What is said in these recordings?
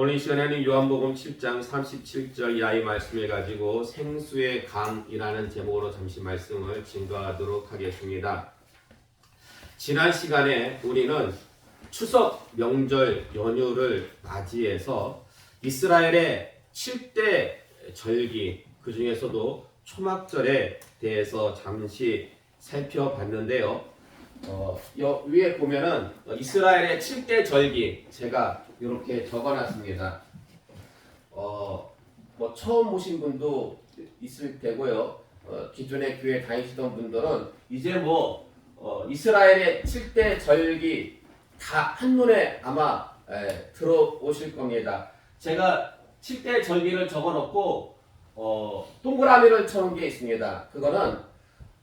오늘 이 시간에는 요한복음 7장 37절 이하의 말씀을 가지고 생수의 강이라는 제목으로 잠시 말씀을 증거하도록 하겠습니다. 지난 시간에 우리는 추석 명절 연휴를 맞이해서 이스라엘의 7대 절기, 그 중에서도 초막절에 대해서 잠시 살펴봤는데요. 위에 보면은 이스라엘의 7대 절기 제가 이렇게 적어놨습니다. 뭐 처음 오신 분도 있을 테고요. 기존에 교회 다니시던 분들은 이제 이스라엘의 7대 절기 다 한눈에 아마 들어오실 겁니다. 제가 7대 절기를 적어놓고 동그라미를 쳐놓은 게 있습니다. 그거는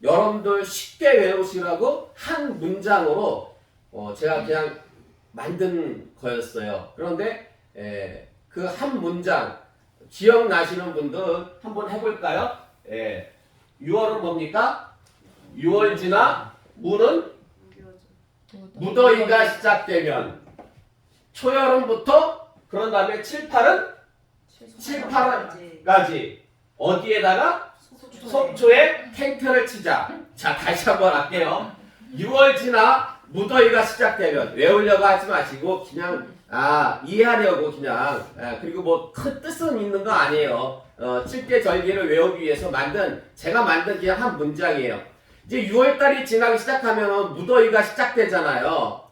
여러분들 쉽게 외우시라고 한 문장으로 제가 그냥 만든 거였어요. 그런데 그 한 문장 기억나시는 분들 한번 해볼까요? 6월은 뭡니까? 6월 지나 무는 무더위가 시작되면 초여름부터 그런 다음에 7, 8월까지 어디에다가? 속초에 텐트를 치자. 자, 다시 한번 할게요. 6월 지나 무더위가 시작되면 외우려고 하지 마시고 그냥 이해하려고 그냥 그리고 뭐 큰 뜻은 있는 거 아니에요. 7대 절기를 외우기 위해서 제가 만든 그냥 한 문장이에요. 이제 6월달이 지나기 시작하면 무더위가 시작되잖아요.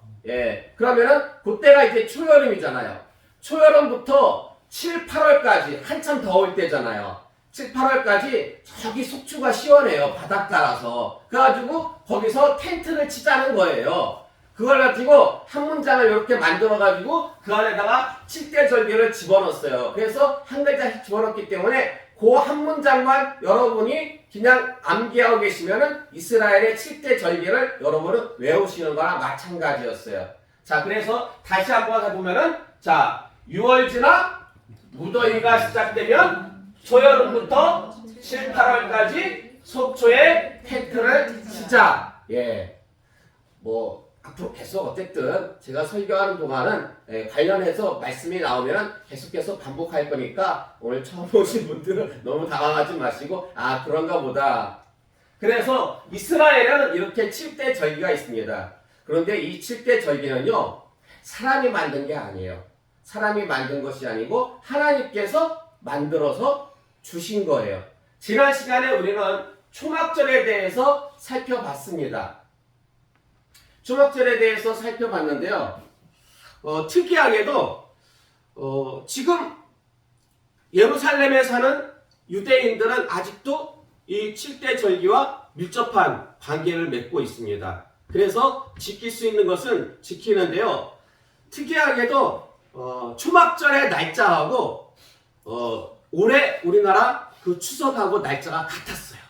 그러면은 그때가 이제 초여름이잖아요. 초여름부터 7, 8월까지 한참 더울 때잖아요. 7, 8월까지 저기 속초가 시원해요. 바닷가라서. 그래가지고 거기서 텐트를 치자는 거예요. 그걸 가지고 한 문장을 이렇게 만들어가지고 그 안에다가 7대 절기를 집어넣었어요. 그래서 한 글자씩 집어넣기 때문에 그 한 문장만 여러분이 그냥 암기하고 계시면은 이스라엘의 7대 절기를 여러분은 외우시는 거랑 마찬가지였어요. 자, 그래서 다시 한번 해보면은 6월 지나 무더위가 시작되면 초여름부터 7, 8월까지 속초에 텐트를 치자. 앞으로 계속 어쨌든 제가 설교하는 동안은 관련해서 말씀이 나오면 계속해서 반복할 거니까 오늘 처음 오신 분들은 너무 당황하지 마시고 그런가 보다. 그래서 이스라엘은 이렇게 7대 절기가 있습니다. 그런데 이 7대 절기는요, 사람이 만든 게 아니에요. 사람이 만든 것이 아니고 하나님께서 만들어서 주신 거예요. 지난 시간에 우리는 초막절에 대해서 살펴봤습니다. 초막절에 대해서 살펴봤는데요. 특이하게도 지금 예루살렘에 사는 유대인들은 아직도 이 7대 절기와 밀접한 관계를 맺고 있습니다. 그래서 지킬 수 있는 것은 지키는데요. 특이하게도 초막절의 날짜하고 올해 우리나라 그 추석하고 날짜가 같았어요.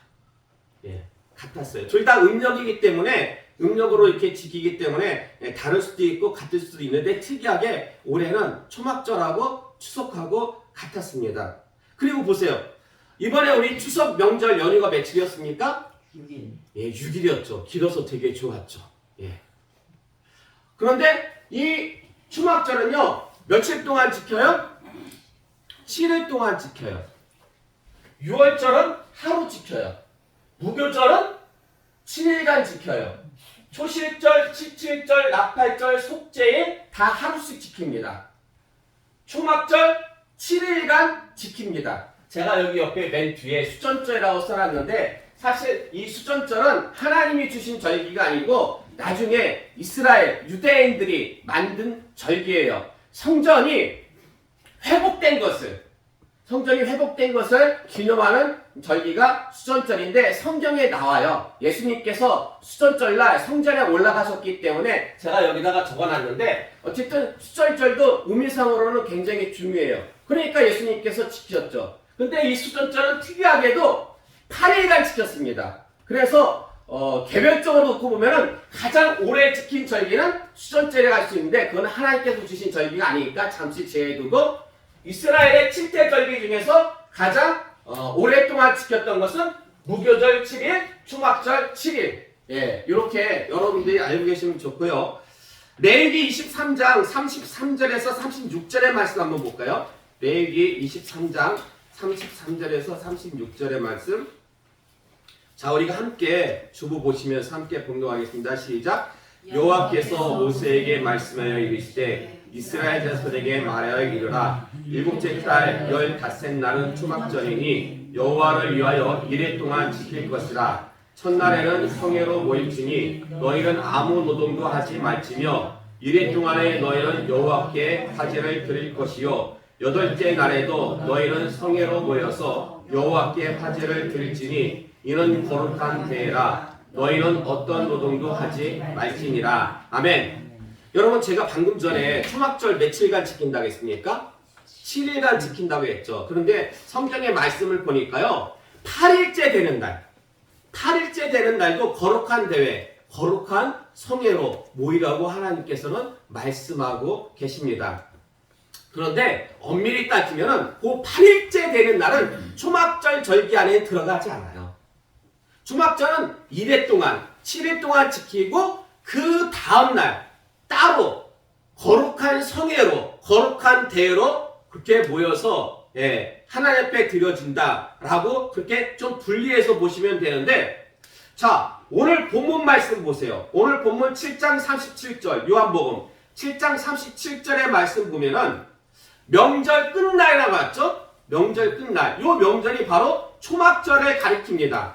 같았어요. 둘 다 음력이기 때문에 음력으로 이렇게 지키기 때문에 다를 수도 있고 같을 수도 있는데 특이하게 올해는 초막절하고 추석하고 같았습니다. 그리고 보세요. 이번에 우리 추석 명절 연휴가 며칠이었습니까? 6일. 6일이었죠. 길어서 되게 좋았죠. 그런데 이 초막절은요, 며칠 동안 지켜요? 7일 동안 지켜요. 6월절은 하루 지켜요. 무교절은 7일간 지켜요. 초실절, 칠칠절, 나팔절, 속죄일 다 하루씩 지킵니다. 초막절 7일간 지킵니다. 제가 여기 옆에 맨 뒤에 수전절이라고 써놨는데 사실 이 수전절은 하나님이 주신 절기가 아니고 나중에 이스라엘 유대인들이 만든 절기예요. 성전이 회복된 것을 기념하는 절기가 수전절인데 성경에 나와요. 예수님께서 수전절날 성전에 올라가셨기 때문에 제가 여기다가 적어놨는데 어쨌든 수전절도 의미상으로는 굉장히 중요해요. 그러니까 예수님께서 지켰죠. 근데 이 수전절은 특이하게도 8일간 지켰습니다. 그래서 개별적으로 놓고 보면은 가장 오래 지킨 절기는 수전절에 갈 수 있는데 그건 하나님께서 주신 절기가 아니니까 잠시 제외두고 이스라엘의 7대 절기 중에서 가장 오랫동안 지켰던 것은 무교절 7일, 초막절 7일. 이렇게 여러분들이 알고 계시면 좋고요. 레위기 23장 33절에서 36절의 말씀 한번 볼까요? 레위기 23장 33절에서 36절의 말씀. 자, 우리가 함께 주보 보시면서 함께 봉독하겠습니다. 시작. 여호와께서 모세에게 말씀하여 이르시되 이스라엘 자손에게 말하여 이르라. 일곱째 달 15날은 초막절이니 여호와를 위하여 이레 동안 지킬 것이라. 첫날에는 성회로 모일지니 너희는 아무 노동도 하지 말지며 이레 동안에 너희는 여호와께 화제를 드릴 것이요 여덟째 날에도 너희는 성회로 모여서 여호와께 화제를 드릴지니 이는 거룩한 대회라. 너희는 어떤 노동도 하지 말지니라. 아멘. 여러분, 제가 방금 전에 초막절 며칠간 지킨다고 했습니까? 7일간 지킨다고 했죠. 그런데 성경의 말씀을 보니까요, 8일째 되는 날, 8일째 되는 날도 거룩한 대회, 거룩한 성회로 모이라고 하나님께서는 말씀하고 계십니다. 그런데 엄밀히 따지면 그 8일째 되는 날은 초막절 절기 안에 들어가지 않아요. 초막절은 2일 동안, 7일 동안 지키고 그 다음날 따로 거룩한 성회로, 거룩한 대회로 그렇게 모여서 하나님 앞에 드려진다라고 그렇게 좀 분리해서 보시면 되는데, 자, 오늘 본문 말씀 보세요. 오늘 본문 7장 37절, 요한복음 7장 37절의 말씀 보면은 명절 끝날이라고 했죠? 명절 끝날. 요 명절이 바로 초막절을 가리킵니다.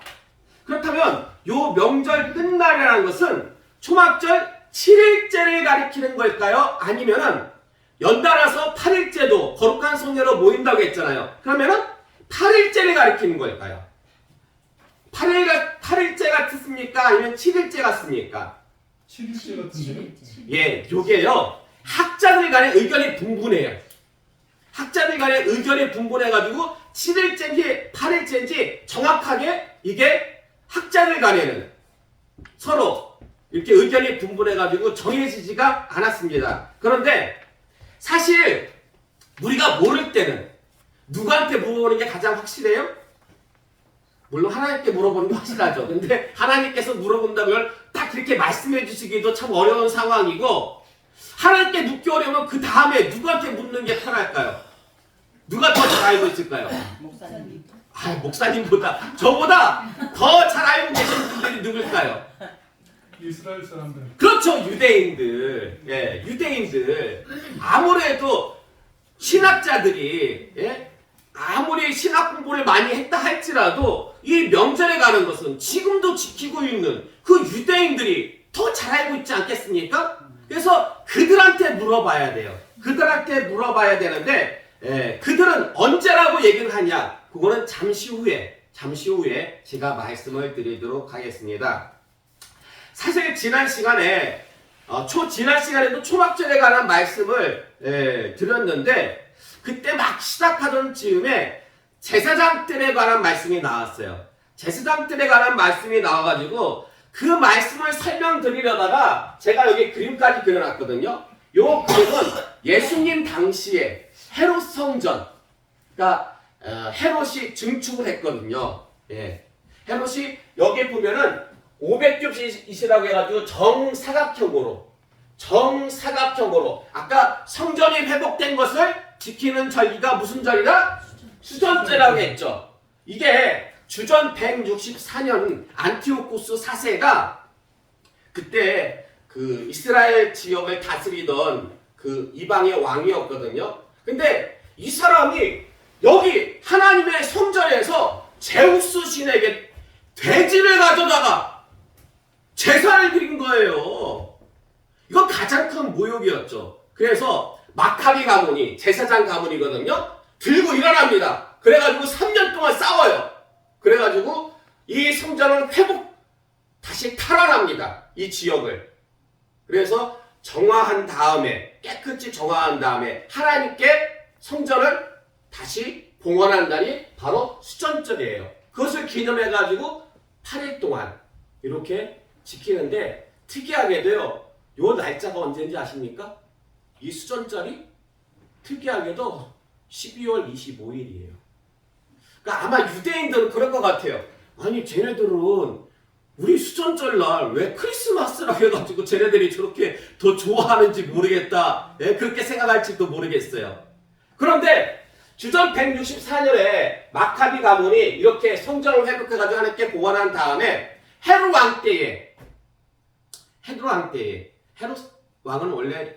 그렇다면 요 명절 끝날이라는 것은 초막절 7일째를 가리키는 걸까요? 아니면은 연달아서 8일째도 거룩한 성회로 모인다고 했잖아요. 그러면은 8일째를 가리키는 걸까요? 8일째 같습니까? 아니면 7일째 같습니까? 7일째 같은데요? 예, 요게요. 학자들 간의 의견이 분분해요. 학자들 간의 의견이 분분해가지고 7일째인지 8일째인지 정확하게 이게 학자들 간에는 서로 이렇게 의견이 분분해가지고 정해지지가 않았습니다. 그런데 사실 우리가 모를 때는 누구한테 물어보는 게 가장 확실해요? 물론 하나님께 물어보는 게 확실하죠. 근데 하나님께서 물어본다면 그걸 딱 그렇게 말씀해 주시기도 참 어려운 상황이고, 하나님께 묻기 어려우면 그 다음에 누구한테 묻는 게 편할까요? 누가 더 잘 알고 있을까요? 목사님. 목사님보다 저보다 더 잘 알고 계신 분들이 누굴까요? 이스라엘 사람들. 그렇죠. 유대인들. 예, 유대인들. 아무래도 신학자들이, 예? 아무리 신학 공부를 많이 했다 할지라도 이 명절에 가는 것은 지금도 지키고 있는 그 유대인들이 더 잘 알고 있지 않겠습니까? 그래서 그들한테 물어봐야 돼요. 그들한테 물어봐야 되는데, 예, 그들은 언제라고 얘기를 하냐? 그거는 잠시 후에 제가 말씀을 드리도록 하겠습니다. 사실 지난 시간에도 초막절에 관한 말씀을 드렸는데, 그때 막 시작하던 즈음에 제사장들에 관한 말씀이 나왔어요. 제사장들에 관한 말씀이 나와가지고 그 말씀을 설명드리려다가 제가 여기 그림까지 그려놨거든요. 요 그림은 예수님 당시에 헤롯 성전, 그러니까 헤롯이 증축을 했거든요. 예. 헤롯이 여기 보면은 500규빗이라고 해가지고 정사각형으로 아까 성전이 회복된 것을 지키는 절기가 무슨 절이다? 수전제라고 했죠. 이게 주전 164년 안티오쿠스 4세가 그때 그 이스라엘 지역을 다스리던 그 이방의 왕이었거든요. 근데 이 사람이 여기 하나님의 성전에서 제우스 신에게 돼지를 가져다가 제사를 드린 거예요. 이건 가장 큰 모욕이었죠. 그래서 마카비 가문이, 제사장 가문이거든요. 들고 일어납니다. 그래가지고 3년 동안 싸워요. 그래가지고 이 성전을 다시 탈환합니다. 이 지역을. 그래서 정화한 다음에, 깨끗이 정화한 다음에 하나님께 성전을 다시 봉헌한 날이 바로 수전절이에요. 그것을 기념해가지고 8일 동안 이렇게 지키는데, 특이하게도요, 요 날짜가 언제인지 아십니까? 이 수전절이 특이하게도 12월 25일이에요. 그러니까 아마 유대인들은 그럴 것 같아요. 아니, 쟤네들은 우리 수전절날 왜 크리스마스라고 해가지고 쟤네들이 저렇게 더 좋아하는지 모르겠다. 예, 그렇게 생각할지도 모르겠어요. 그런데 주전 164년에 마카비 가문이 이렇게 성전을 회복해가지고 하나님께 보관한 다음에 헤롯 왕 때에 헤롯 왕은 원래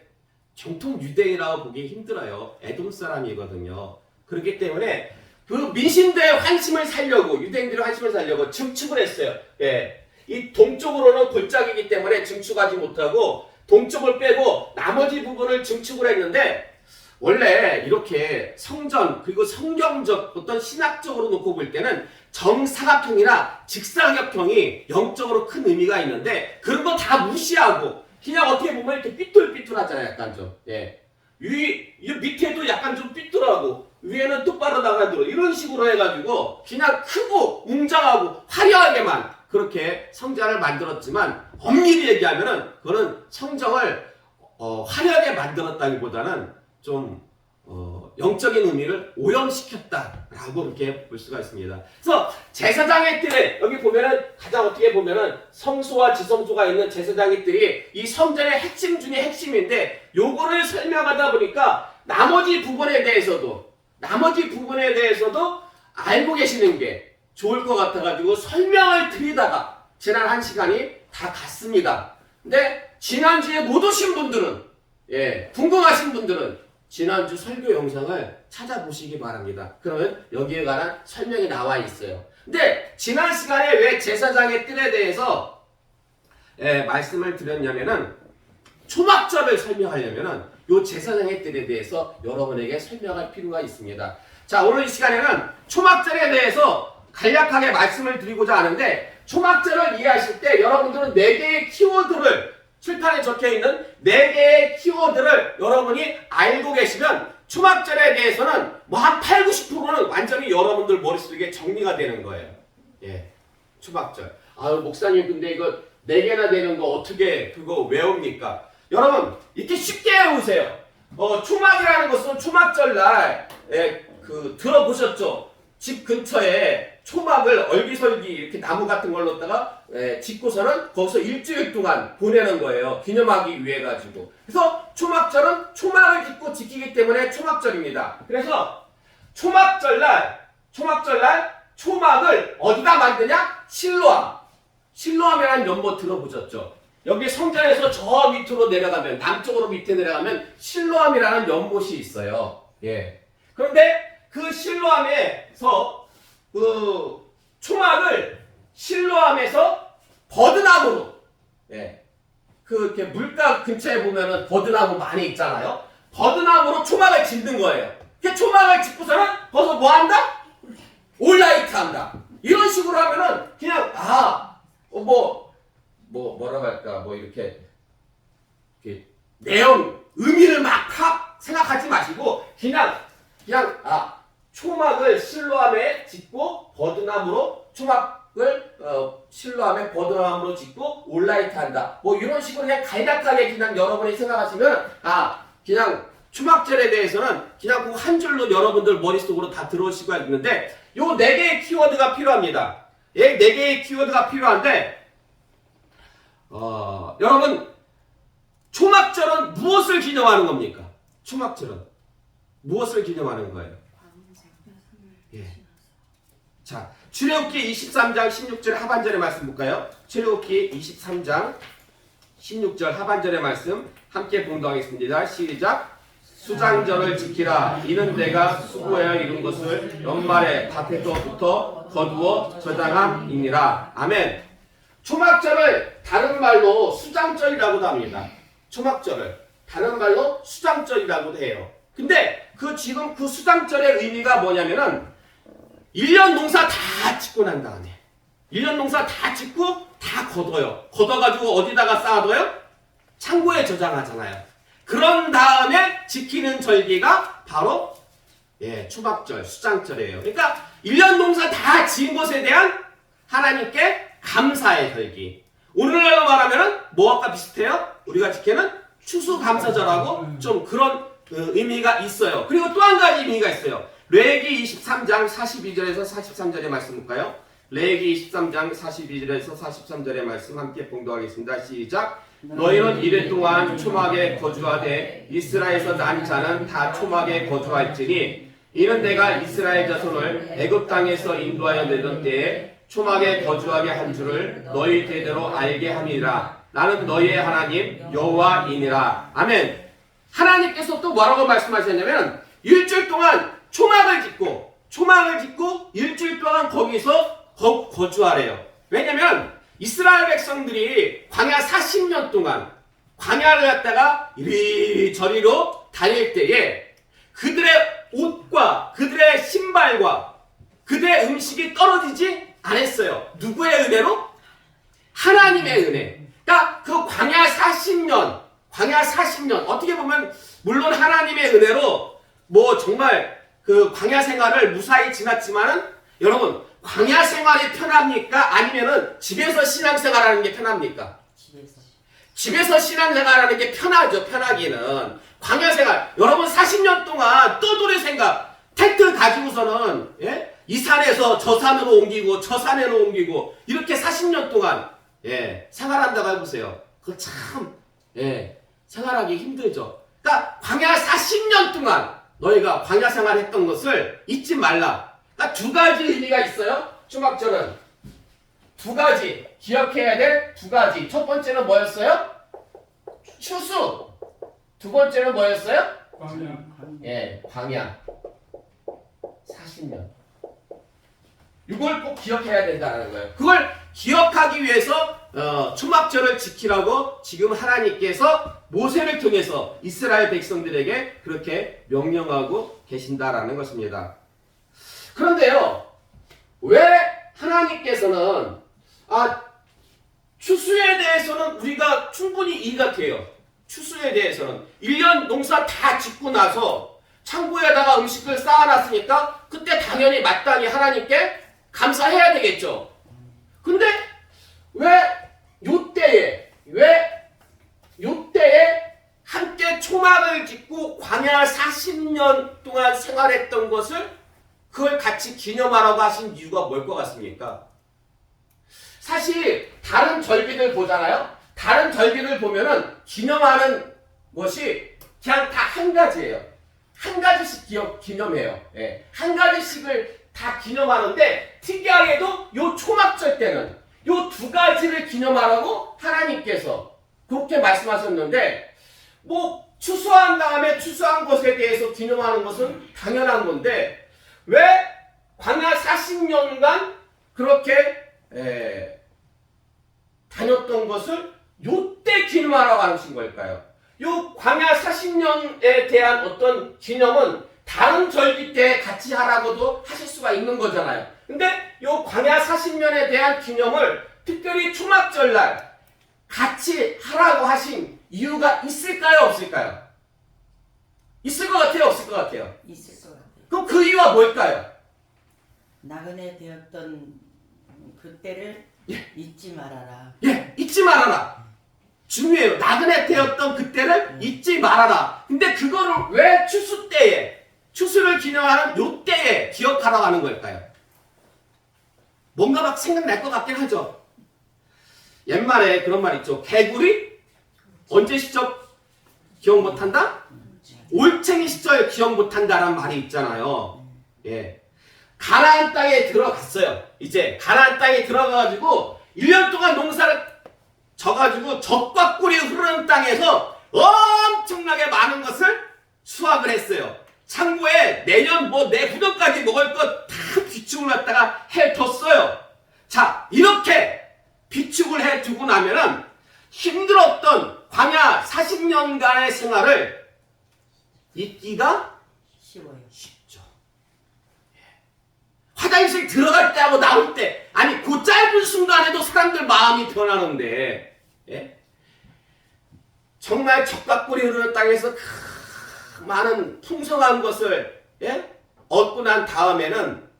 정통 유대인이라고 보기 힘들어요. 에돔 사람이거든요. 그렇기 때문에 그 민심대의 환심을 살려고 유대인들의 환심을 살려고 증축을 했어요. 예. 이 동쪽으로는 골짜기이기 때문에 증축하지 못하고 동쪽을 빼고 나머지 부분을 증축을 했는데 원래 이렇게 성전 그리고 성경적 어떤 신학적으로 놓고 볼 때는 정사각형이나 직사각형이 영적으로 큰 의미가 있는데 그런 거 다 무시하고 그냥 어떻게 보면 이렇게 삐뚤삐뚤하잖아요. 약간 좀. 예. 이 밑에도 약간 좀 삐뚤하고 위에는 똑바로 나가도록 이런 식으로 해가지고 그냥 크고 웅장하고 화려하게만 그렇게 성전을 만들었지만 엄밀히 얘기하면은 그거는 성정을 화려하게 만들었다기보다는 좀 영적인 의미를 오염시켰다라고 그렇게 볼 수가 있습니다. 그래서 제사장의 뜰에 여기 보면은 가장 어떻게 보면은 성소와 지성소가 있는 제사장의 뜰이 이 성전의 핵심 중에 핵심인데 요거를 설명하다 보니까 나머지 부분에 대해서도 알고 계시는 게 좋을 것 같아가지고 설명을 드리다가 지난 1시간이 다 갔습니다. 근데 지난주에 못 오신 분들은 궁금하신 분들은 지난주 설교 영상을 찾아보시기 바랍니다. 그러면 여기에 관한 설명이 나와 있어요. 근데 지난 시간에 왜 제사장의 뜰에 대해서 말씀을 드렸냐면은 초막절을 설명하려면은 요 제사장의 뜰에 대해서 여러분에게 설명할 필요가 있습니다. 자, 오늘 이 시간에는 초막절에 대해서 간략하게 말씀을 드리고자 하는데 초막절을 이해하실 때 여러분들은 4개의 키워드를 칠판에 적혀있는 4개의 키워드를 여러분이 알고 계시면 초막절에 대해서는 뭐 한 8, 90%는 완전히 여러분들 머릿속에 정리가 되는 거예요. 예, 초막절. 아유 목사님 근데 이거 4개나 되는 거 어떻게 그거 외웁니까? 여러분 이렇게 쉽게 외우세요. 초막이라는 것은 초막절날 들어보셨죠? 집 근처에 초막을 얼기설기 이렇게 나무 같은 걸로다가 짓고서는 거기서 일주일 동안 보내는 거예요. 기념하기 위해 가지고. 그래서 초막절은 초막을 짓고 지키기 때문에 초막절입니다. 그래서 초막절날 초막을 어디다 만드냐? 실로암이라는 연못 들어보셨죠? 여기 성전에서 저 밑으로 내려가면 남쪽으로 밑에 내려가면 실로암이라는 연못이 있어요. 예. 그런데 그 실로암에서 그 초막을 실로암에서 버드나무로 이렇게 물가 근처에 보면은 버드나무 많이 있잖아요. 버드나무로 초막을 짓는 거예요. 그 초막을 짓고서는 거기서 뭐 한다? 올라이트 한다. 이런 식으로 하면은 그냥 뭐라고 할까 뭐 이렇게 내용 의미를 막 생각하지 마시고 그냥 초막을 실로암에 짓고 버드나무로 초막을 실로암에 버드나무로 짓고 올라이트 한다. 뭐 이런 식으로 그냥 간략하게 그냥 여러분이 생각하시면 그냥 초막절에 대해서는 그냥 그 한 줄로 여러분들 머릿속으로 다 들어올 수가 있는데 요 4개의 키워드가 필요합니다. 4개의 키워드가 필요한데 여러분 초막절은 무엇을 기념하는 겁니까? 초막절은 무엇을 기념하는 거예요? 자, 출애굽기 23장 16절 하반절의 말씀 볼까요? 출애굽기 23장 16절 하반절의 말씀 함께 봉독하겠습니다. 시작. 수장절을 지키라. 이는 내가 수고하여 이룬 것을 연말에 밭에서부터 거두어 저장함이니라. 아멘. 초막절을 다른 말로 수장절이라고도 합니다. 초막절을 다른 말로 수장절이라고도 해요. 근데 지금 그 수장절의 의미가 뭐냐면은 1년 농사 다 짓고 난 다음에 1년 농사 다 짓고 다 걷어요. 걷어가지고 어디다가 쌓아둬요? 창고에 저장하잖아요. 그런 다음에 지키는 절기가 바로 초막절, 수장절이에요. 그러니까 1년 농사 다 지은 것에 대한 하나님께 감사의 절기. 오늘날로 말하면 뭐와 비슷해요? 우리가 지키는 추수감사절하고 좀 그런 의미가 있어요. 그리고 또 한 가지 의미가 있어요. 레위기 23장 42절에서 43절의 말씀 볼까요? 레위기 23장 42절에서 43절의 말씀 함께 봉독하겠습니다. 시작. 너희는 이래 동안 초막에 거주하되 이스라엘에서 난 자는 다 초막에 거주할지니 이는 내가 이스라엘 자손을 애굽 땅에서 인도하여 내던 때에 초막에 거주하게 한 줄을 너희 대대로 알게 함이라. 나는 너희의 하나님 여호와이니라. 아멘. 하나님께서 또 뭐라고 말씀하셨냐면 일주일 동안 초막을 짓고 일주일 동안 거기서 거주하래요. 왜냐면 이스라엘 백성들이 광야 40년 동안 광야를 갔다가 이리저리로 다닐 때에 그들의 옷과 그들의 신발과 그들의 음식이 떨어지지 않았어요. 누구의 은혜로? 하나님의 은혜. 그러니까 그 광야 40년 어떻게 보면 물론 하나님의 은혜로 뭐 정말 그 광야 생활을 무사히 지났지만은 여러분 광야 생활이 편합니까? 아니면은 집에서 신앙생활하는 게 편합니까? 집에서 신앙생활하는 게 편하죠. 편하기는. 광야 생활. 여러분 40년 동안 떠돌이 생각. 텐트 가지고서는 이 산에서 저 산으로 옮기고 저 산으로 옮기고 이렇게 40년 동안 생활한다고 해보세요. 그거 참 생활하기 힘들죠. 그러니까 광야 40년 동안 너희가 광야 생활했던 것을 잊지 말라. 그러니까 두 가지 의미가 있어요. 초막절은 두 가지 기억해야 될 두 가지. 첫 번째는 뭐였어요? 추수. 두 번째는 뭐였어요? 광야. 40년. 이걸 꼭 기억해야 된다는 거예요. 그걸 기억하기 위해서 초막절을 지키라고 지금 하나님께서 모세를 통해서 이스라엘 백성들에게 그렇게 명령하고 계신다라는 것입니다. 그런데요, 왜 하나님께서는 추수에 대해서는 우리가 충분히 이해가 돼요. 추수에 대해서는 1년 농사 다 짓고 나서 창고에다가 음식을 쌓아놨으니까 그때 당연히 마땅히 하나님께 감사해야 되겠죠. 근데 왜 요때에 함께 초막을 짓고 광야 40년 동안 생활했던 것을 그걸 같이 기념하라고 하신 이유가 뭘 것 같습니까? 사실 다른 절기들 보잖아요. 다른 절기를 보면은 기념하는 것이 그냥 다 한 가지예요. 한 가지씩 기념해요. 한 가지씩을 다 기념하는데 특이하게도 요 초막절 때는 요 두 가지를 기념하라고 하나님께서 그렇게 말씀하셨는데 뭐 추수한 다음에 추수한 것에 대해서 기념하는 것은 당연한 건데 왜 광야 40년간 그렇게 다녔던 것을 요때 기념하라고 하신 걸까요? 요 광야 40년에 대한 어떤 기념은 다른 절기 때 같이 하라고도 하실 수가 있는 거잖아요. 근데 요 광야 40년에 대한 기념을 특별히 초막절날 같이 하라고 하신 이유가 있을까요? 없을까요? 있을 것 같아요? 없을 것 같아요? 있을 것 같아요. 그럼 그 이유가 뭘까요? 나그네 되었던 그때를 잊지 말아라. 잊지 말아라. 중요해요. 나그네 되었던 그때를 잊지 말아라. 근데 그거를 왜 추수 때에, 추수를 기념하는 요 때에 기억하라고 하는 걸까요? 뭔가 막 생각날 것 같긴 하죠. 옛말에 그런 말 있죠. 개구리? 언제 시적 기억 못한다? 올챙이 시절 기억 못한다라는 말이 있잖아요. 가나안 땅에 들어갔어요. 이제 가나안 땅에 들어가가지고 1년 동안 농사를 져가지고 젖과 꿀이 흐르는 땅에서 엄청나게 많은 것을 수확을 했어요. 창고에 내년 내후년까지 먹을 것 다 비축을 갖다가 해뒀어요. 자, 이렇게 비축을 해두고 나면은 힘들었던 광야 40년간의 생활을 잊기가 쉽죠. 화장실 들어갈 때하고 나올 때, 아니 그 짧은 순간에도 사람들 마음이 변하는데 정말 젖과 꿀이 흐르는 땅에서 많은 풍성한 것을 얻고 난 다음에는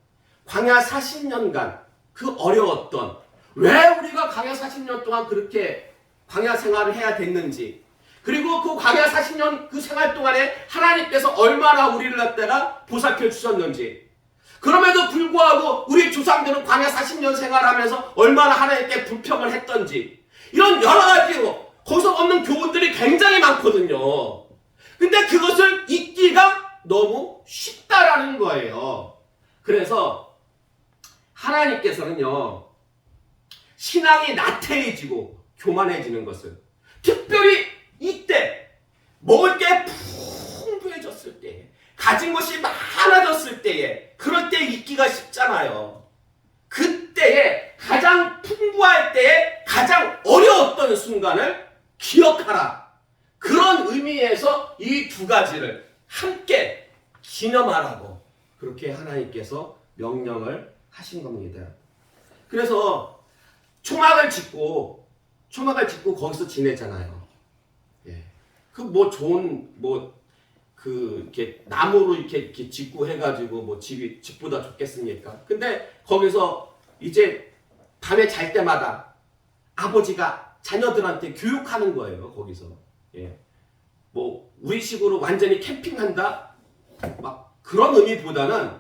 광야 40년간 그 어려웠던, 왜 우리가 광야 40년 동안 그렇게 광야 생활을 해야 됐는지, 그리고 그 광야 40년 그 생활 동안에 하나님께서 얼마나 우리를 갖다가 보살펴 주셨는지, 그럼에도 불구하고 우리 조상들은 광야 40년 생활하면서 얼마나 하나님께 불평을 했던지 이런 여러 가지로 거기서 얻는 교훈들이 굉장히 많거든요. 근데 그것을 잊기가 너무 쉽다라는 거예요. 그래서 하나님께서는요, 신앙이 나태해지고 교만해지는 것을 특별히 이때 먹을 게 풍부해졌을 때, 가진 것이 많아졌을 때에, 그럴 때 잊기가 쉽잖아요. 그때에 가장 풍부할 때에 가장 어려웠던 순간을 기억하라. 그런 의미에서 이 두 가지를 함께 기념하라고 그렇게 하나님께서 명령을 하신 겁니다. 그래서 초막을 짓고 거기서 지내잖아요. 예. 그 뭐 좋은 이렇게 나무로 이렇게 짓고 해가지고 뭐 집보다 좋겠습니까? 근데 거기서 이제 밤에 잘 때마다 아버지가 자녀들한테 교육하는 거예요. 거기서. 예. 뭐 우리식으로 완전히 캠핑한다 막 그런 의미보다는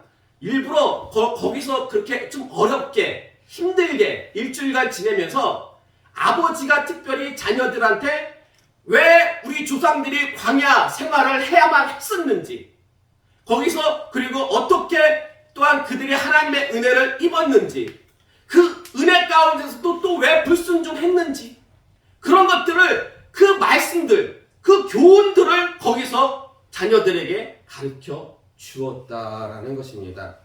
일부러 거기서 그렇게 좀 어렵게 힘들게 일주일간 지내면서 아버지가 특별히 자녀들한테 왜 우리 조상들이 광야 생활을 해야만 했었는지, 거기서 그리고 어떻게 또한 그들이 하나님의 은혜를 입었는지, 그 은혜 가운데서도 또 왜 불순종했는지, 그런 것들을, 그 말씀들, 그 교훈들을 거기서 자녀들에게 가르쳐 주었다라는 것입니다.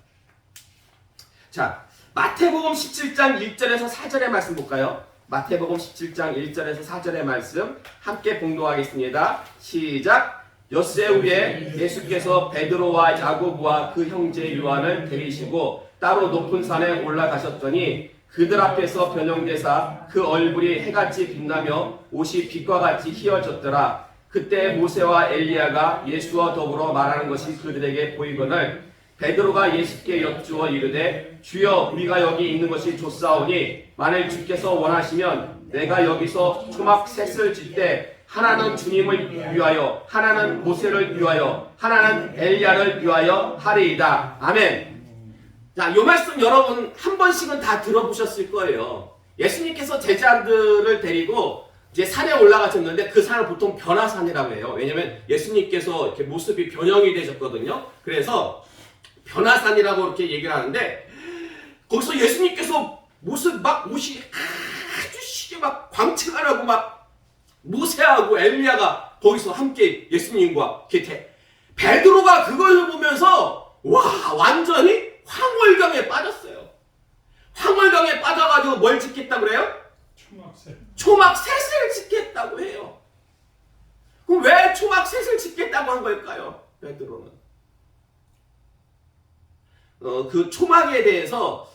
자, 마태복음 17장 1절에서 4절의 말씀 볼까요? 마태복음 17장 1절에서 4절의 말씀 함께 봉독하겠습니다. 시작! 엿새 후에 예수께서 베드로와 야고보와 그 형제 요한을 데리시고 따로 높은 산에 올라가셨더니 그들 앞에서 변형되사 그 얼굴이 해같이 빛나며 옷이 빛과 같이 희어졌더라. 그때 모세와 엘리야가 예수와 더불어 말하는 것이 그들에게 보이거늘 베드로가 예수께 여쭈어 이르되 주여 우리가 여기 있는 것이 좋사오니 만일 주께서 원하시면 내가 여기서 초막 셋을 짓되 하나는 주님을 위하여 하나는 모세를 위하여 하나는 엘리야를 위하여 하리이다. 아멘. 자, 이 말씀 여러분 한 번씩은 다 들어보셨을 거예요. 예수님께서 제자들을 데리고 이제 산에 올라가셨는데 그 산을 보통 변화산이라고 해요. 왜냐면 예수님께서 이렇게 모습이 변형이 되셨거든요. 그래서 변화산이라고 이렇게 얘기를 하는데 거기서 예수님께서 모습 막 옷이 아주 시게 막 광채가 나고 막 모세하고 엘리야가 거기서 함께 예수님과 이렇게 베드로가 그걸 보면서 와 완전히 황홀경에 빠졌어요. 황홀경에 빠져가지고 뭘 짓겠다 그래요? 초막셋을 짓겠다고 해요. 그럼 왜 초막셋을 짓겠다고 한 걸까요? 베드로는 그 초막에 대해서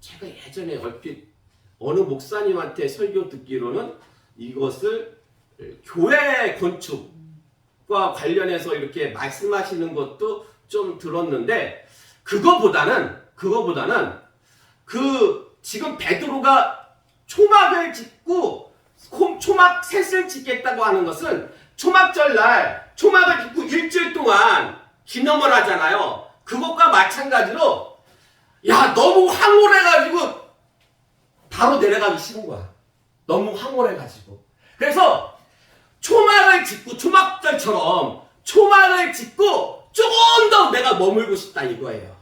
제가 예전에 얼핏 어느 목사님한테 설교 듣기로는 이것을 교회 건축과 관련해서 이렇게 말씀하시는 것도 좀 들었는데 그거보다는 그 지금 베드로가 초막을 짓고 초막 셋을 짓겠다고 하는 것은 초막절날 초막을 짓고 일주일 동안 기념을 하잖아요. 그것과 마찬가지로 야 너무 황홀해가지고 바로 내려가기 싫은 거야. 너무 황홀해가지고. 그래서 초막을 짓고 초막절처럼 초막을 짓고 조금 더 내가 머물고 싶다 이거예요.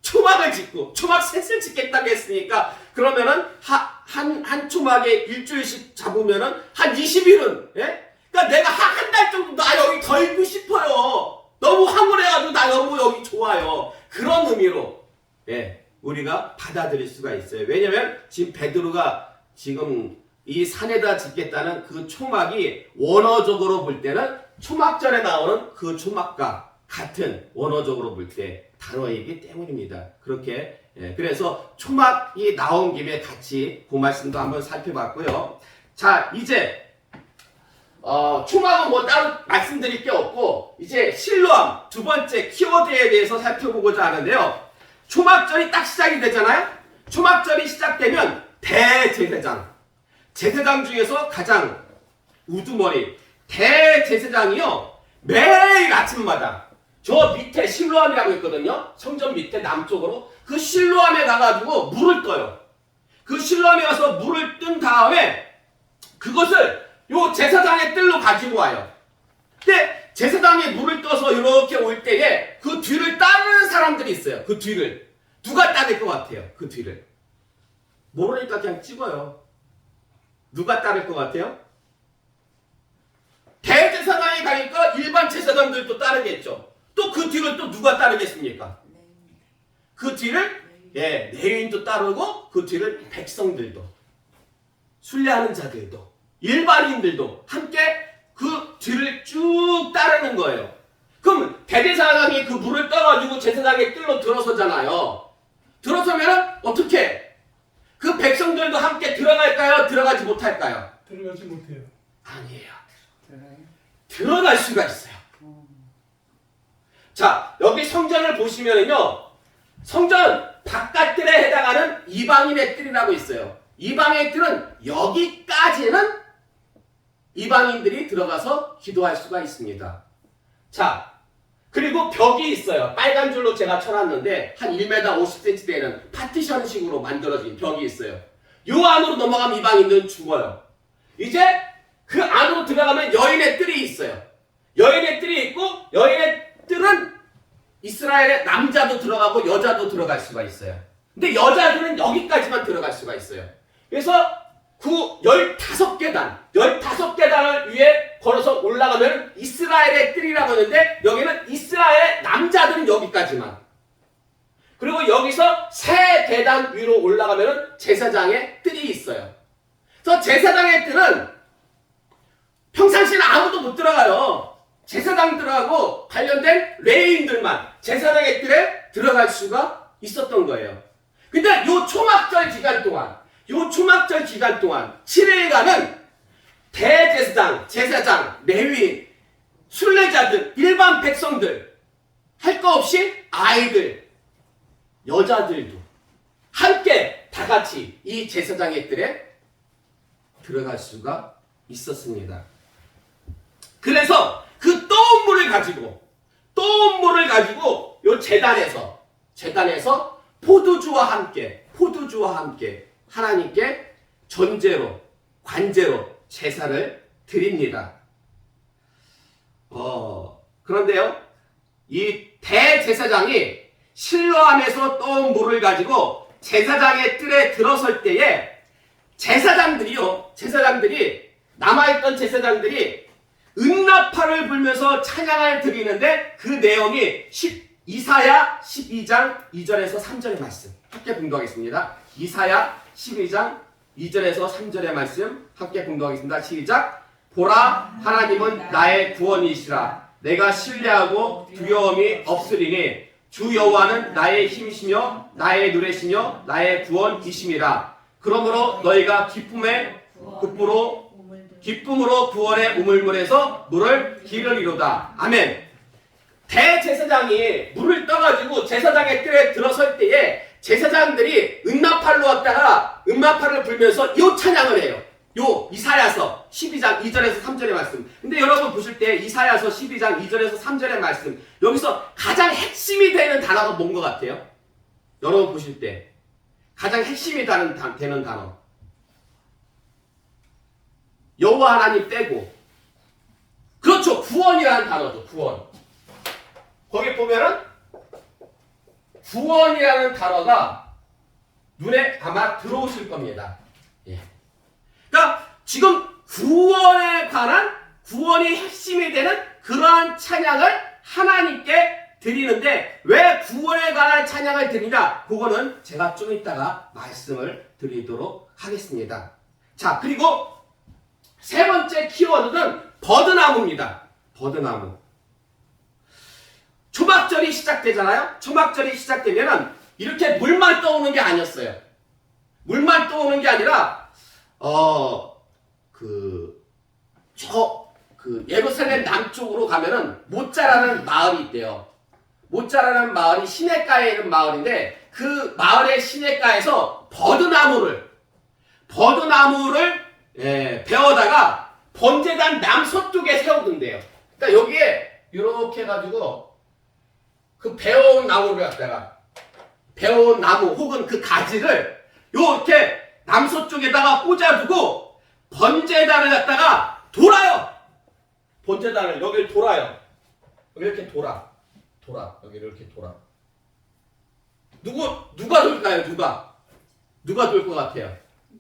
초막을 짓고 초막 셋을 짓겠다고 했으니까 그러면은 한 초막에 일주일씩 잡으면은 한 20일은 예? 그러니까 내가 한 달 정도 나 여기 더 있고 싶어요. 너무 황홀해가지고 나 너무 여기 좋아요. 그런 의미로 예, 우리가 받아들일 수가 있어요. 왜냐면 지금 베드로가 지금 이 산에다 짓겠다는 그 초막이 원어적으로 볼 때는 초막절에 나오는 그 초막과 같은 원어적으로 볼 때 단어이기 때문입니다. 그렇게 예, 그래서 초막이 나온 김에 같이 그 말씀도 한번 살펴봤고요. 자 이제 초막은 뭐 따로 말씀드릴 게 없고 이제 실로암 두 번째 키워드에 대해서 살펴보고자 하는데요. 초막절이 딱 시작이 되잖아요. 초막절이 시작되면 대제사장 제사장 중에서 가장 우두머리 대제사장이요 매일 아침마다 저 밑에 실로암이라고 있거든요. 성전 밑에 남쪽으로 그 실로암에 가가지고 물을 떠요. 그 실로암에 가서 물을 뜬 다음에 그것을 요 제사장의 뜰로 가지고 와요. 근데 제사장이 물을 떠서 이렇게 올 때에 그 뒤를 따르는 사람들이 있어요. 그 뒤를 누가 따를 것 같아요? 그 뒤를 모르니까 그냥 찍어요. 누가 따를 것 같아요? 대제사장이 가니까 일반 제사장들도 따르겠죠. 또 그 뒤를 또 누가 따르겠습니까? 그 뒤를 레위인도 따르고 그 뒤를 백성들도 순례하는 자들도 일반인들도 함께 그 뒤를 쭉 따르는 거예요. 그럼 대제사장이 그 물을 떠가지고 제사장의 뜰로 들어서잖아요. 들어서면 어떻게? 그 백성들도 함께 들어갈까요? 들어가지 못할까요? 들어가지 못해요. 아니에요. 들어가요? 들어갈 수가 있어요. 자, 여기 성전을 보시면은요, 성전 바깥뜰에 해당하는 이방인의 뜰이라고 있어요. 이방인의 뜰은 여기까지는 이방인들이 들어가서 기도할 수가 있습니다. 자, 그리고 벽이 있어요. 빨간 줄로 제가 쳐놨는데 한 1m 50cm 되는 파티션식으로 만들어진 벽이 있어요. 요 안으로 넘어가면 이방인들은 죽어요. 이제 그 안으로 들어가면 여인의 뜰이 있어요. 여인의 뜰이 있고 여인의 뜰은 이스라엘의 남자도 들어가고 여자도 들어갈 수가 있어요. 근데 여자들은 여기까지만 들어갈 수가 있어요. 그래서 그 15계단을 위에 걸어서 올라가면 이스라엘의 뜰이라고 하는데 여기는 이스라엘의 남자들은 여기까지만. 그리고 여기서 세 계단 위로 올라가면 제사장의 뜰이 있어요. 그래서 제사장의 뜰은 평상시는 아무도 못 들어가요. 제사장들하고 관련된 레위인들만 제사장의 뜰에 들어갈 수가 있었던 거예요. 근데 요 초막절 기간 동안 7일간은 대제사장, 제사장, 레위인, 순례자들, 일반 백성들 할 거 없이 아이들, 여자들도 함께 다 같이 이 제사장의 뜰에 들어갈 수가 있었습니다. 그래서 그 떠온 물을 가지고 요 재단에서 포도주와 함께 하나님께 전제로 관제로 제사를 드립니다. 그런데요, 이 대제사장이 실로암에서 떠온 물을 가지고 제사장의 뜰에 들어설 때에 제사장들이 남아있던 제사장들이 은나팔을 불면서 찬양을 드리는데 그 내용이 이사야 12장 2절에서 3절의 말씀 함께 봉독하겠습니다. 이사야 12장 2절에서 3절의 말씀 함께 봉독하겠습니다. 시작. 보라, 하나님은 나의 구원이시라. 내가 신뢰하고 두려움이 없으리니 주 여호와는 나의 힘이시며 나의 노래시며 나의 구원이심이라. 그러므로 너희가 기쁨으로 구원의 우물물에서 물을 기르리로다. 아멘. 대제사장이 물을 떠가지고 제사장의 뜰에 들어설 때에 제사장들이 은나팔로 왔다가 은나팔을 불면서 요 찬양을 해요. 요 이사야서 12장 2절에서 3절의 말씀. 근데 여러분 보실 때 이사야서 12장 2절에서 3절의 말씀, 여기서 가장 핵심이 되는 단어가 뭔 것 같아요? 여러분 보실 때 가장 핵심이 되는 단어, 여호와 하나님 빼고, 그렇죠, 구원이라는 단어죠. 구원. 거기 보면은 구원이라는 단어가 눈에 아마 들어오실 겁니다. 예. 그러니까 지금 구원에 관한, 구원이 핵심이 되는 그러한 찬양을 하나님께 드리는데, 왜 구원에 관한 찬양을 드리냐? 그거는 제가 좀 이따가 말씀을 드리도록 하겠습니다. 자, 그리고 세 번째 키워드는 버드나무입니다. 버드나무. 초막절이 시작되잖아요. 초막절이 시작되면은 이렇게 물만 떠오는 게 아니었어요. 물만 떠오는 게 아니라 예루살렘 남쪽으로 가면은 모짜라는 마을이 있대요. 모짜라는 마을이 시내가에 있는 마을인데, 그 마을의 시내가에서 버드나무를 베어다가 번제단 남서쪽에 세우던데요. 그러니까 여기에 이렇게 해가지고 그 베어온 나무를 갖다가 베어온 나무 혹은 그 가지를 요렇게 남서쪽에다가 꽂아두고 번제단을 갖다가 돌아요. 번제단을 여기를 돌아요. 여기 이렇게 돌아 여기를 이렇게 돌아. 누가 돌까요? 누가 돌 것 같아요?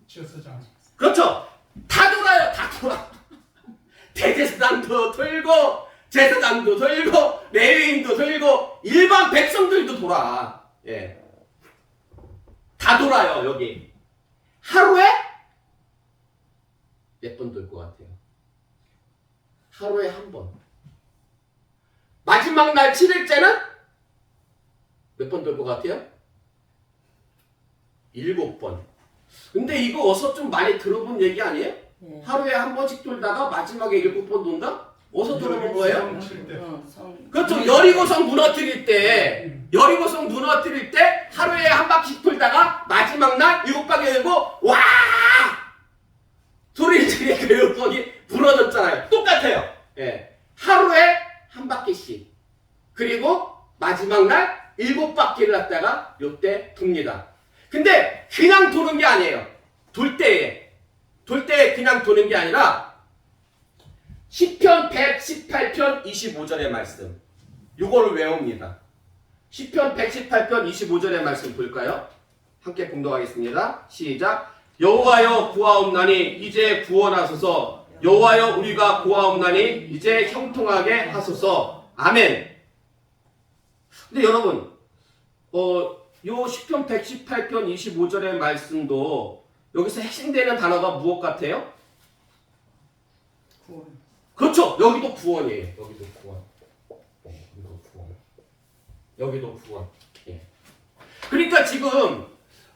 제사장. 그렇죠. 다 돌아요. 다 돌아. 대제사장도 돌고 제사장도 돌고 레위인도 돌고 일반 백성들도 돌아. 예. 다 돌아요. 여기 하루에 몇 번 돌 것 같아요? 하루에 한 번. 마지막 날 7일째는 몇 번 돌 것 같아요? 7번. 근데 이거 어서 좀 많이 들어본 얘기 아니에요? 예. 하루에 한 번씩 돌다가 마지막에 7번 돈다? 어서 들어본 거예요? 그렇죠. 여리고성 무너뜨릴 때 하루에 한 바퀴 돌다가 마지막 날 7바퀴 들고 와! 소리 지르니까 7번이 무너졌잖아요. 똑같아요. 예. 하루에 한 바퀴씩. 그리고 마지막 날 7바퀴를 갖다가 요때 돕니다. 근데 그냥 도는 게 아니에요. 돌 때에 그냥 도는 게 아니라 시편 118편 25절의 말씀 요거를 외웁니다. 시편 118편 25절의 말씀 볼까요? 함께 봉독하겠습니다. 시작. 여호와여 구하옵나니 이제 구원하소서. 여호와여 우리가 구하옵나니 이제 형통하게 하소서. 아멘. 근데 여러분 요 시편 118편 25절의 말씀도 여기서 핵심되는 단어가 무엇 같아요? 구원. 그렇죠. 여기도 구원이에요. 여기도 구원. 여기도 구원. 예. 그러니까 지금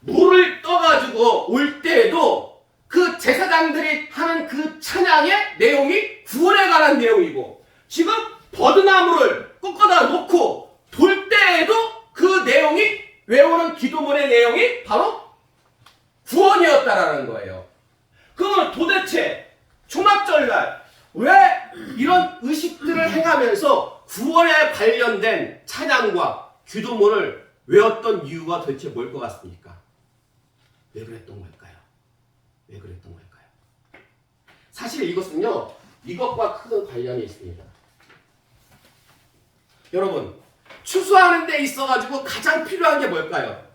물을 떠가지고 올 때에도 그 제사장들이 하는 그 찬양의 내용이 구원에 관한 내용이고 지금 버드나무를 꺾어다 놓고 돌 때에도 그 내용이 외우는 기도문의 내용이 바로 구원이었다라는 거예요. 그러면 도대체 초막절날 왜 이런 의식들을 행하면서 구원에 관련된 찬양과 기도문을 외웠던 이유가 도대체 뭘 것 같습니까? 왜 그랬던 걸까요? 사실 이것은요, 이것과 큰 관련이 있습니다. 여러분, 추수하는 데 있어가지고 가장 필요한 게 뭘까요?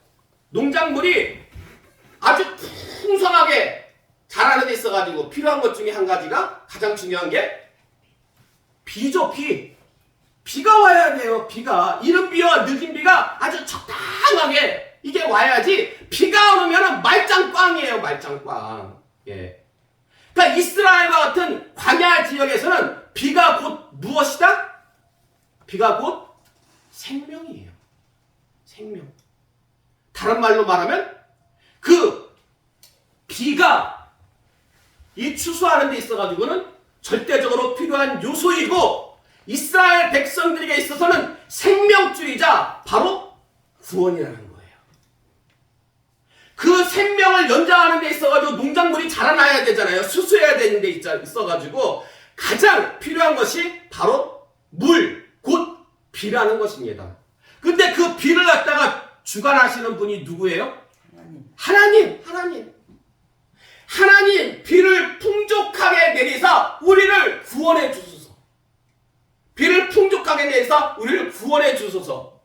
농작물이 아주 풍성하게 자라는 데 있어가지고 필요한 것 중에 한 가지가 가장 중요한 게 비죠, 비. 비가 와야 돼요, 비가. 이른 비와 늦은 비가 아주 적당하게 이게 와야지 비가 안 오면 말짱꽝이에요, 말짱꽝. 예. 그러니까 이스라엘과 같은 광야 지역에서는 비가 곧 무엇이다? 비가 곧 생명이에요. 생명. 다른 말로 말하면 그 비가 이 추수하는 데 있어가지고는 절대적으로 필요한 요소이고 이스라엘 백성들에게 있어서는 생명줄이자 바로 구원이라는 거예요. 그 생명을 연장하는 데 있어가지고 농작물이 자라나야 되잖아요. 수수해야 되는 데 있어가지고 가장 필요한 것이 바로 물, 곧 비라는 것입니다. 근데 그 비를 갖다가 주관하시는 분이 누구예요? 하나님. 하나님 비를 풍족하게 내리사 우리를 구원해 주소서. 비를 풍족하게 내리사 우리를 구원해 주소서.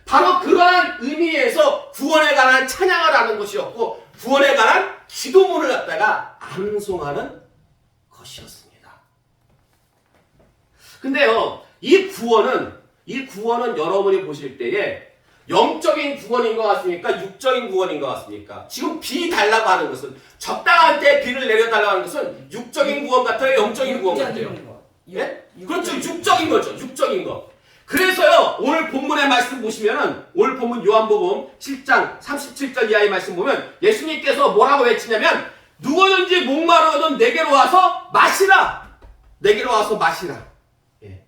바로 그러한 의미에서 구원에 관한 찬양을 하는 것이었고 구원에 관한 기도문을 갖다가 암송하는 것이었습니다. 근데요, 이 구원은 여러분이 보실 때에 영적인 구원인 것 같습니까? 육적인 구원인 것 같습니까? 지금 비 달라고 하는 것은 적당한 때 비를 내려달라고 하는 것은 육적인 구원 같아요? 영적인 구원 같아요? 예? 그렇죠. 육적인 거죠. 육적인 거. 그래서요, 오늘 본문의 말씀 보시면은, 오늘 본문 요한복음 7장 37절 이하의 말씀 보면 예수님께서 뭐라고 외치냐면 누구든지 목마르거든 내게로 와서 마시라. 내게로 와서 마시라. 예.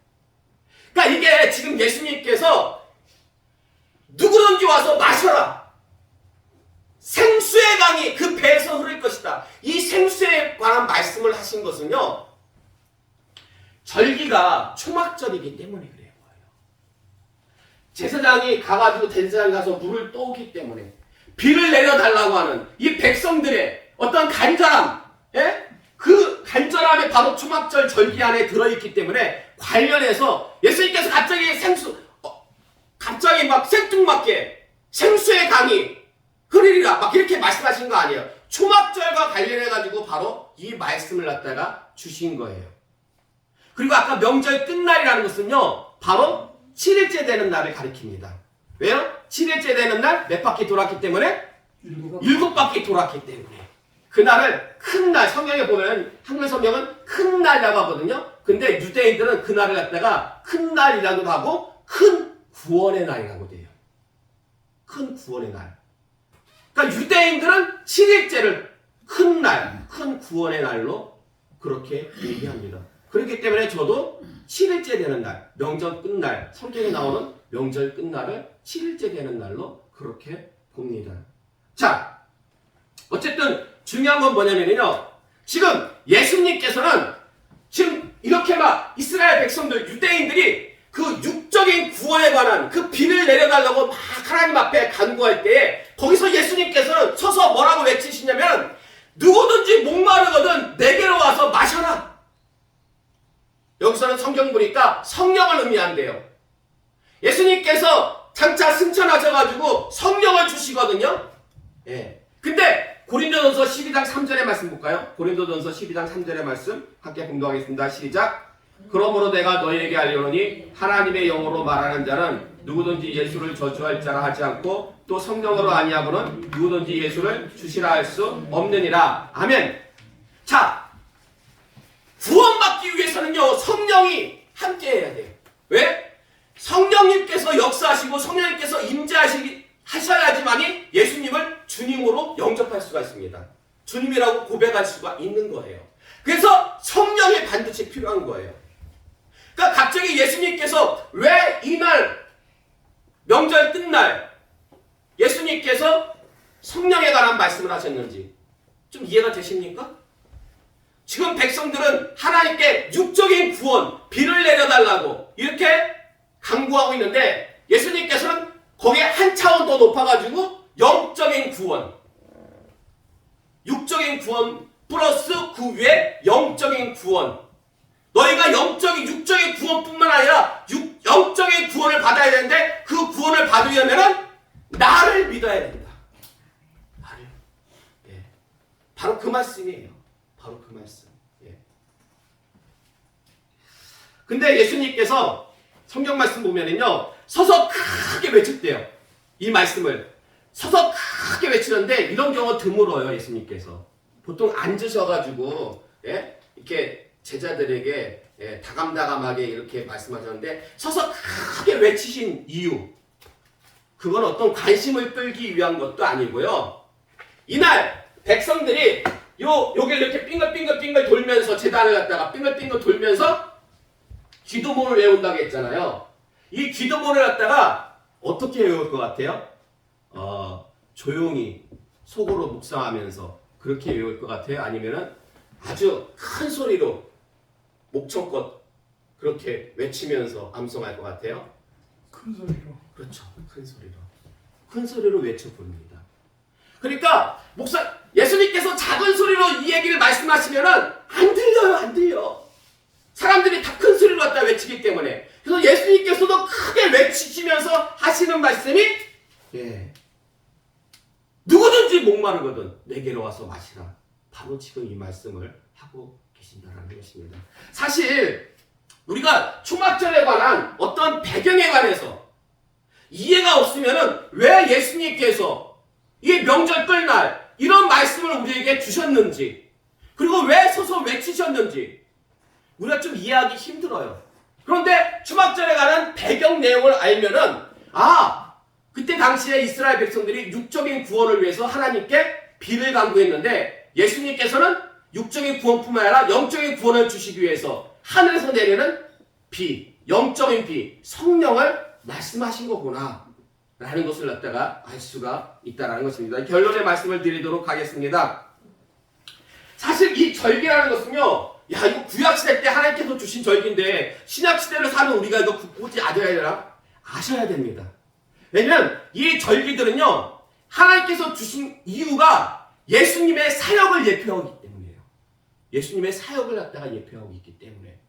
그러니까 이게 지금 예수님께서 누구든지 와서 마셔라. 생수의 강이 그 배에서 흐를 것이다. 이 생수에 관한 말씀을 하신 것은요, 절기가 초막절이기 때문에 그래요. 제사장이 가가지고 제사장 가서 물을 떠오기 때문에 비를 내려달라고 하는 이 백성들의 어떤 간절함, 예? 그 간절함이 바로 초막절 절기 안에 들어있기 때문에 관련해서 예수님께서 갑자기 막 생뚱맞게 생수의 강이 흐르리라 막 이렇게 말씀하신 거 아니에요. 초막절과 관련해가지고 바로 이 말씀을 갖다가 주신 거예요. 그리고 아까 명절 끝날이라는 것은요, 바로 7일째 되는 날을 가리킵니다. 왜요? 7일째 되는 날 몇 바퀴 돌았기 때문에? 7바퀴 돌았기 때문에. 그날을 큰 날, 성경에 보면 한글 성경은 큰 날이라고 하거든요. 근데 유대인들은 그날을 갖다가 큰 날이라고도 하고 큰 구원의 날이라고 돼요. 큰 구원의 날. 그러니까 유대인들은 7일째를 큰 날, 큰 구원의 날로 그렇게 얘기합니다. 그렇기 때문에 저도 7일째 되는 날, 명절 끝날, 성경에 나오는 명절 끝날을 7일째 되는 날로 그렇게 봅니다. 자, 어쨌든 중요한 건 뭐냐면요. 지금 예수님께서는 지금 이렇게 막 이스라엘 백성들, 유대인들이 그 육적인 구원에 관한 그 비를 내려달라고 막 하나님 앞에 간구할 때에 거기서 예수님께서는 서서 뭐라고 외치시냐면 누구든지 목마르거든 내게로 와서 마셔라. 여기서는 성경 보니까 성령을 의미한대요. 예수님께서 장차 승천하셔가지고 성령을 주시거든요. 예. 근데 고린도전서 12장 3절의 말씀 볼까요? 고린도전서 12장 3절의 말씀 함께 공독하겠습니다. 시작. 그러므로 내가 너희에게 알려노니 하나님의 영으로 말하는 자는 누구든지 예수를 저주할 자라 하지 않고 또 성령으로 아니하고는 누구든지 예수를 주시라 할 수 없느니라. 아멘. 자, 구원받기 위해서는요, 성령이 함께 해야 돼요. 왜? 성령님께서 역사하시고 성령님께서 하셔야지만이 예수님을 주님으로 영접할 수가 있습니다. 주님이라고 고백할 수가 있는 거예요. 그래서 성령이 반드시 필요한 거예요. 그러니까 갑자기 예수님께서 왜 이날 명절 끝날 예수님께서 성령에 관한 말씀을 하셨는지 좀 이해가 되십니까? 지금 백성들은 하나님께 육적인 구원, 비를 내려달라고 이렇게 간구하고 있는데 예수님께서는 거기에 한 차원 더 높아가지고 영적인 구원, 육적인 구원 플러스 그 위에 영적인 구원. 너희가 육적인 구원뿐만 아니라 영적인 구원을 받아야 되는데 그 구원을 받으려면 나를 믿어야 된다. 나를. 예. 바로 그 말씀이에요. 바로 그 말씀. 예. 근데 예수님께서 성경 말씀 보면은요, 서서 크게 외쳤대요. 이 말씀을. 서서 크게 외치는데 이런 경우 드물어요, 예수님께서. 보통 앉으셔가지고, 예? 이렇게 제자들에게 예, 다감다감하게 이렇게 말씀하셨는데 서서 크게 외치신 이유, 그건 어떤 관심을 끌기 위한 것도 아니고요. 이날 백성들이 여기를 이렇게 빙글빙글 돌면서 재단을 갖다가 빙글빙글 돌면서 기도문을 외운다고 했잖아요. 이 기도문을 갖다가 어떻게 외울 것 같아요? 조용히 속으로 묵상하면서 그렇게 외울 것 같아요? 아니면은 아주 큰 소리로 목청껏 그렇게 외치면서 암송할 것 같아요? 큰 소리로. 그렇죠. 큰 소리로. 큰 소리로 외쳐봅니다. 그러니까 예수님께서 작은 소리로 이 얘기를 말씀하시면은 안 들려요. 안 들려. 사람들이 다 큰 소리로 갖다 외치기 때문에. 그래서 예수님께서도 크게 외치시면서 하시는 말씀이 예. 누구든지 목마르거든 내게로 와서 마시라. 바로 지금 이 말씀을 하고 계신다는 것입니다. 사실 우리가 초막절에 관한 어떤 배경에 관해서 이해가 없으면은 왜 예수님께서 이 명절 끝날 이런 말씀을 우리에게 주셨는지, 그리고 왜 서서 외치셨는지 우리가 좀 이해하기 힘들어요. 그런데 초막절에 관한 배경 내용을 알면은 그때 당시에 이스라엘 백성들이 육적인 구원을 위해서 하나님께 비를 간구했는데 예수님께서는 육적인 구원뿐만 아니라 영적인 구원을 주시기 위해서 하늘에서 내리는 비, 영적인 비, 성령을 말씀하신 거구나 라는 것을 갖다가 알 수가 있다는 것입니다. 결론의 말씀을 드리도록 하겠습니다. 사실 이 절기라는 것은요, 이거 구약시대 때 하나님께서 주신 절기인데 신약시대를 사는 우리가 이거 굳이 알아야 되나? 아셔야 됩니다. 왜냐면 이 절기들은요, 하나님께서 주신 이유가 예수님의 사역을 예표하기 때문이에요. 예수님의 사역을 갖다가 예표하고 있기 때문에.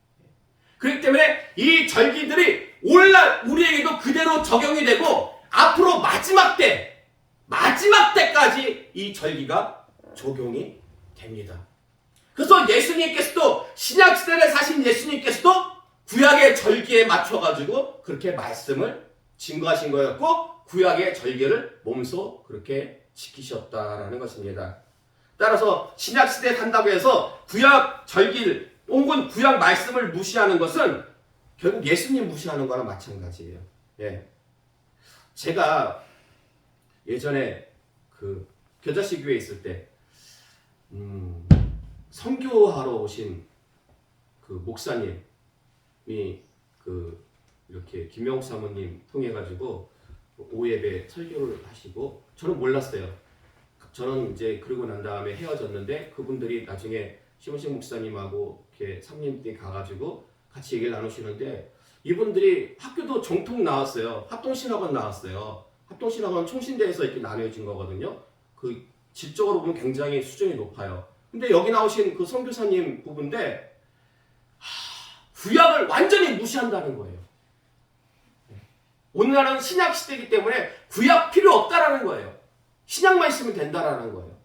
그렇기 때문에 이 절기들이 오늘날 우리에게도 그대로 적용이 되고 앞으로 마지막 때까지 이 절기가 적용이 됩니다. 그래서 예수님께서도 신약시대를 사신 예수님께서도 구약의 절기에 맞춰가지고 그렇게 말씀을 증거하신 거였고 구약의 절기를 몸소 그렇게 지키셨다라는 것입니다. 따라서 신약시대에 산다고 해서 구약 절기를 혹은 구약 말씀을 무시하는 것은 결국 예수님 무시하는 거랑 마찬가지예요. 예. 제가 예전에 그 겨자씨 교회에 있을 때 선교하러 오신 그 목사님이 그 이렇게 김영욱 사모님 통해 가지고 오예배 설교를 하시고 저는 몰랐어요. 저는 이제 그러고 난 다음에 헤어졌는데 그분들이 나중에 심은식 목사님하고 이렇게 삼림댁 가가지고 같이 얘기를 나누시는데 이분들이 학교도 정통 나왔어요. 합동신학원 나왔어요. 합동신학원 총신대에서 이렇게 나뉘어진 거거든요. 그 질적으로 보면 굉장히 수준이 높아요. 근데 여기 나오신 그 선교사님 부부인데 구약을 완전히 무시한다는 거예요. 오늘날은 신약 시대이기 때문에 구약 필요 없다라는 거예요. 신약만 있으면 된다라는 거예요.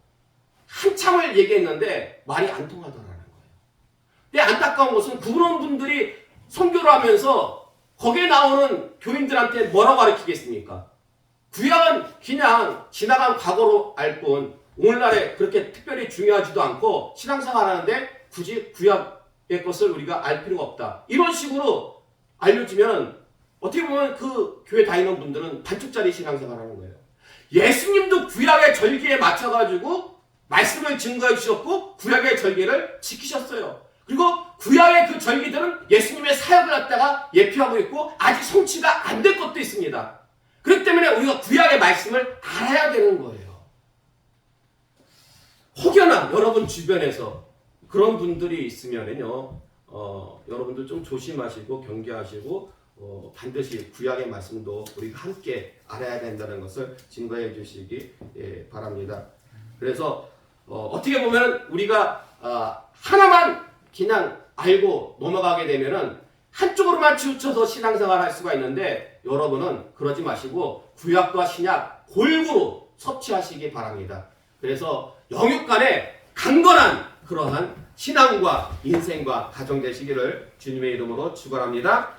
한참을 얘기했는데 말이 안 통하더라는 거예요. 근데 안타까운 것은 그런 분들이 선교를 하면서 거기에 나오는 교인들한테 뭐라고 가르치겠습니까? 구약은 그냥 지나간 과거로 알 뿐 오늘날에 그렇게 특별히 중요하지도 않고 신앙생활 하는데 굳이 구약의 것을 우리가 알 필요가 없다. 이런 식으로 알려지면 어떻게 보면 그 교회 다니는 분들은 반쪽짜리 신앙생활 하는 거예요. 예수님도 구약의 절기에 맞춰가지고 말씀을 증거해 주셨고 구약의 절기를 지키셨어요. 그리고 구약의 그 절기들은 예수님의 사역을 갖다가 예표하고 있고 아직 성취가 안 될 것도 있습니다. 그렇기 때문에 우리가 구약의 말씀을 알아야 되는 거예요. 혹여나 여러분 주변에서 그런 분들이 있으면요, 여러분들 좀 조심하시고 경계하시고 반드시 구약의 말씀도 우리가 함께 알아야 된다는 것을 증거해 주시기 바랍니다. 그래서 어떻게 보면 우리가 하나만 그냥 알고 넘어가게 되면은 한쪽으로만 치우쳐서 신앙생활을 할 수가 있는데 여러분은 그러지 마시고 구약과 신약 골고루 섭취하시기 바랍니다. 그래서 영육 간에 강건한 그러한 신앙과 인생과 가정 되시기를 주님의 이름으로 축원합니다.